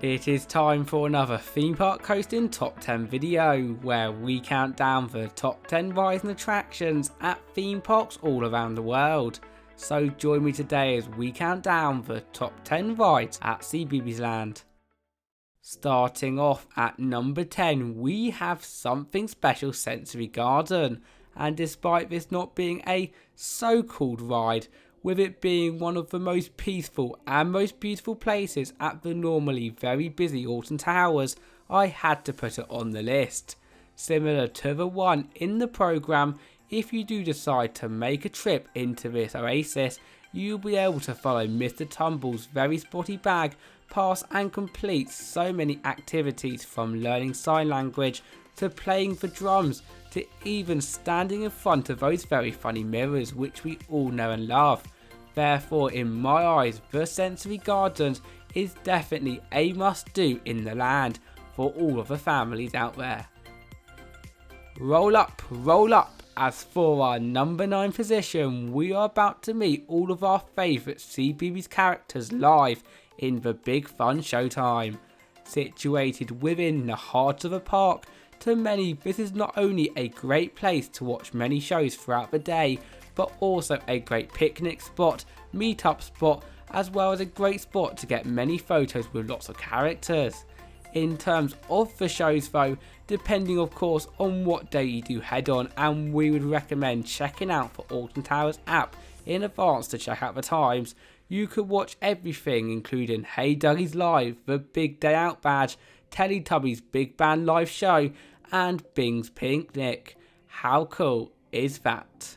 It is time for another theme park coasting top 10 video where we count down the top 10 rides and attractions at theme parks all around the world. So join me today as we count down the top 10 rides at CBeebies Land. Starting off at number 10, we have Something Special Sensory Garden, and despite this not being a so-called ride, with it being one of the most peaceful and most beautiful places at the normally very busy Alton Towers, I had to put it on the list. Similar to the one in the programme, if you do decide to make a trip into this oasis, you'll be able to follow Mr. Tumble's very spotty bag past and complete so many activities, from learning sign language to playing the drums to even standing in front of those very funny mirrors which we all know and love. Therefore, in my eyes, the Sensory Gardens is definitely a must do in the land for all of the families out there. Roll up, as for our number 9 position, we are about to meet all of our favourite CBeebies characters live in the Big Fun Showtime. Situated within the heart of the park, to many this is not only a great place to watch many shows throughout the day, but also a great picnic spot, meet-up spot, as well as a great spot to get many photos with lots of characters. In terms of the shows though, depending of course on what day you do head on, and we would recommend checking out the Alton Towers app in advance to check out the times, you could watch everything including Hey Dougie's Live, the Big Day Out Badge, Teletubbies Big Band Live Show, and Bing's Picnic. How cool is that?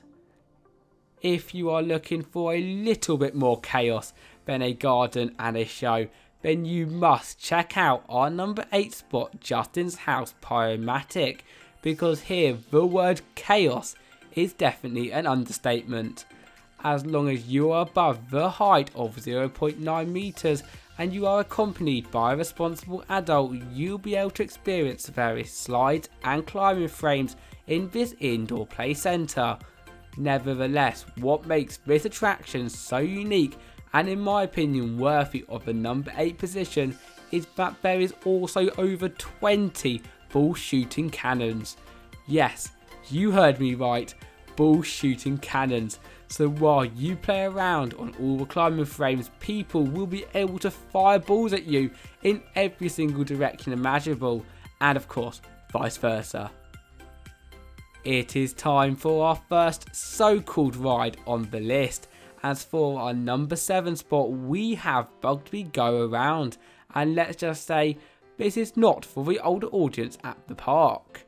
If you are looking for a little bit more chaos than a garden and a show, then you must check out our number 8 spot, Justin's House Pie-O-Matic, because here the word chaos is definitely an understatement. As long as you are above the height of 0.9 meters and you are accompanied by a responsible adult, you'll be able to experience various slides and climbing frames in this indoor play centre. Nevertheless, what makes this attraction so unique and in my opinion worthy of the number 8 position is that there is also over 20 ball shooting cannons. Yes, you heard me right, ball shooting cannons. So while you play around on all the climbing frames, people will be able to fire balls at you in every single direction imaginable, and of course vice versa. It is time for our first so-called ride on the list. As for our number 7 spot, we have Bugbie Go Around, and let's just say this is not for the older audience at the park.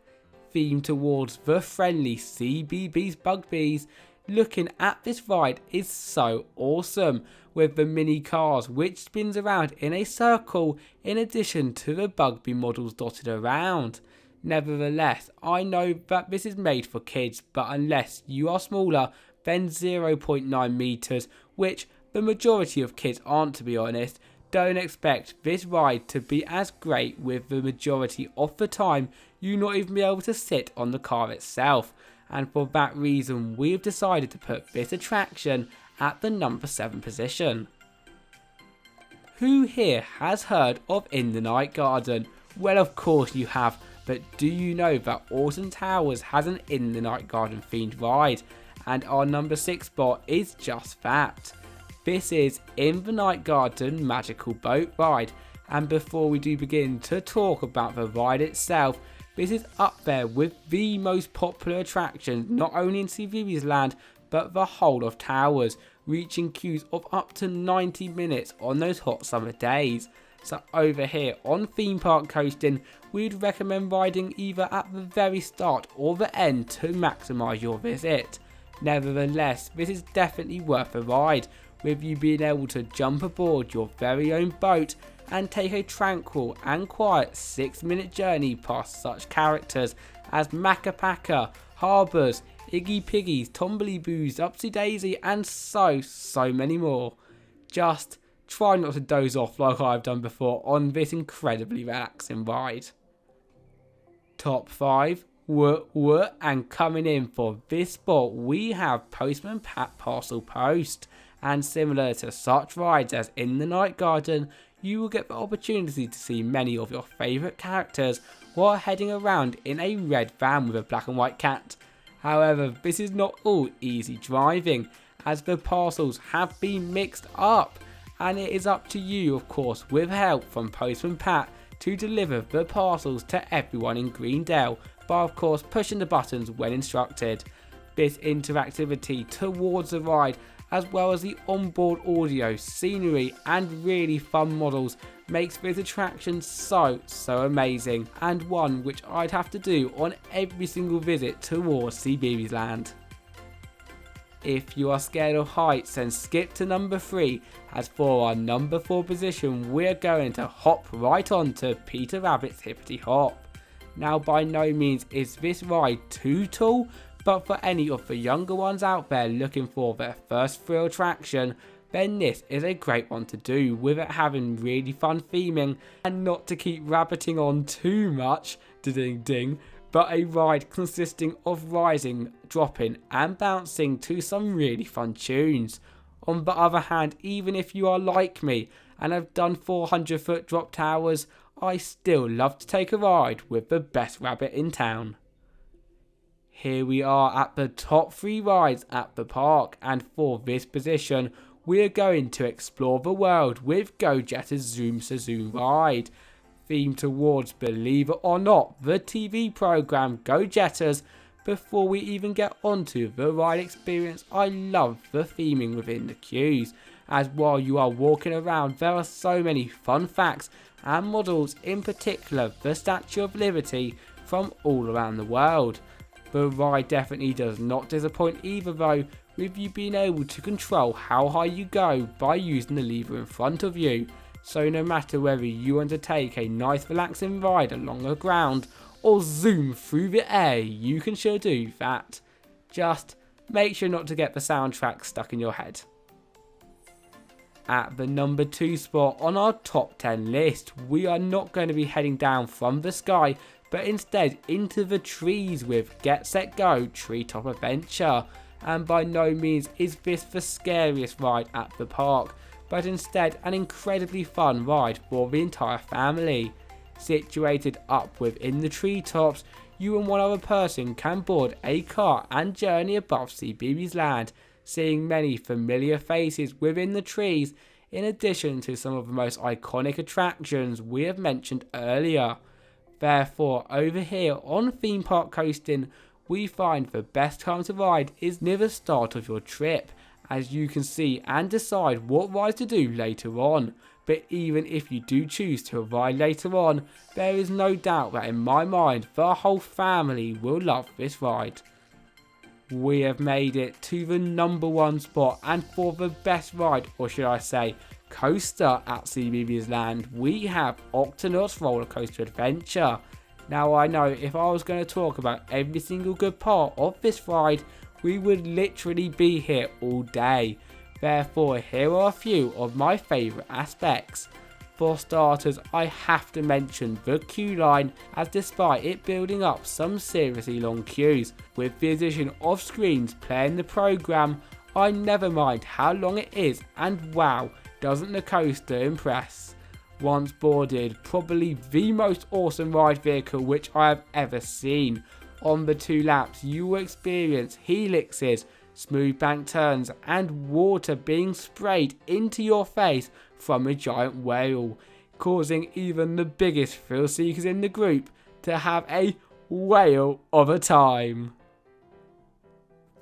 Themed towards the friendly CBeebies Bugbees, looking at this ride is so awesome, with the mini cars which spins around in a circle in addition to the Bugbie models dotted around. Nevertheless, I know that this is made for kids, but unless you are smaller than 0.9 meters, which the majority of kids aren't to be honest, don't expect this ride to be as great, with the majority of the time you not even be able to sit on the car itself, and for that reason we have decided to put this attraction at the number 7 position. Who here has heard of In the Night Garden? Well, of course you have. But do you know that Alton Towers has an In the Night Garden themed ride? And our number 6 spot is just that. This is In the Night Garden Magical Boat Ride. And before we do begin to talk about the ride itself, this is up there with the most popular attraction not only in CBeebies Land but the whole of Towers, reaching queues of up to 90 minutes on those hot summer days. So over here on Theme Park Coasting, we'd recommend riding either at the very start or the end to maximise your visit. Nevertheless, this is definitely worth a ride, with you being able to jump aboard your very own boat and take a tranquil and quiet 6-minute journey past such characters as Macca, Harbours, Iggy Piggies, Tombliboos, Upsy Daisy, and so many more. Just try not to doze off like I've done before on this incredibly relaxing ride. Top 5, and coming in for this spot we have Postman Parcel Post, and similar to such rides as In the Night Garden, you will get the opportunity to see many of your favourite characters while heading around in a red van with a black and white cat. However, this is not all easy driving, as the parcels have been mixed up, and it is up to you, of course, with help from Postman Pat, to deliver the parcels to everyone in Greendale by, of course, pushing the buttons when instructed. This interactivity towards the ride, as well as the onboard audio, scenery and really fun models, makes this attraction so amazing, and one which I'd have to do on every single visit towards CBeebies Land. If you are scared of heights, then skip to number 3, as for our number 4 position we're going to hop right on to Peter Rabbit's Hippity Hop. Now, by no means is this ride too tall, but for any of the younger ones out there looking for their first thrill attraction, then this is a great one to do, with it having really fun theming, and not to keep rabbiting on too much, ding ding, but a ride consisting of rising, dropping and bouncing to some really fun tunes. On the other hand, even if you are like me and have done 400-foot drop towers, I still love to take a ride with the best rabbit in town. Here we are at the top 3 rides at the park, and for this position we are going to explore the world with Go Jetter's Zoom to Zoom ride, themed towards, believe it or not, the TV program Go Jetters. Before we even get onto the ride experience, I love the theming within the queues, as while you are walking around there are so many fun facts and models, in particular the Statue of Liberty from all around the world. The ride definitely does not disappoint either though, with you being able to control how high you go by using the lever in front of you. So no matter whether you want to take a nice relaxing ride along the ground or zoom through the air, you can sure do that. Just make sure not to get the soundtrack stuck in your head. At the number 2 spot on our top 10 list, we are not going to be heading down from the sky, but instead into the trees with Get Set Go Treetop Adventure. And by no means is this the scariest ride at the park, but instead an incredibly fun ride for the entire family. Situated up within the treetops, you and one other person can board a car and journey above CBeebies Land, seeing many familiar faces within the trees, in addition to some of the most iconic attractions we have mentioned earlier. Therefore, over here on Theme Park Coasting, we find the best time to ride is near the start of your trip, as you can see and decide what rides to do later on. But even if you do choose to ride later on, there is no doubt that in my mind the whole family will love this ride. We have made it to the number 1 spot, and for the best ride, or should I say coaster, at CBeebies Land, we have Octonauts Rollercoaster Adventure. Now, I know if I was going to talk about every single good part of this ride, we would literally be here all day. Therefore, here are a few of my favourite aspects. For starters, I have to mention the queue line, as despite it building up some seriously long queues, with the addition of screens playing the programme, I never mind how long it is, and wow, doesn't the coaster impress. Once boarded, probably the most awesome ride vehicle which I have ever seen. On the 2 laps you will experience helixes, smooth bank turns and water being sprayed into your face from a giant whale, causing even the biggest thrill seekers in the group to have a whale of a time.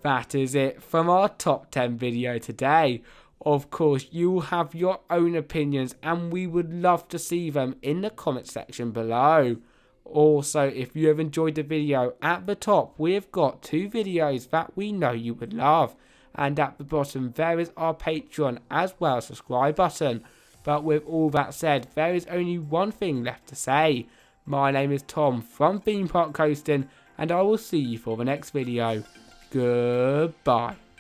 That is it from our top 10 video today. Of course, you will have your own opinions and we would love to see them in the comment section below. Also, if you have enjoyed the video, at the top we have got 2 videos that we know you would love, and at the bottom there is our Patreon as well as subscribe button. But with all that said, there is only one thing left to say. My name is Tom from Theme Park Coasting, and I will see you for the next video. Goodbye.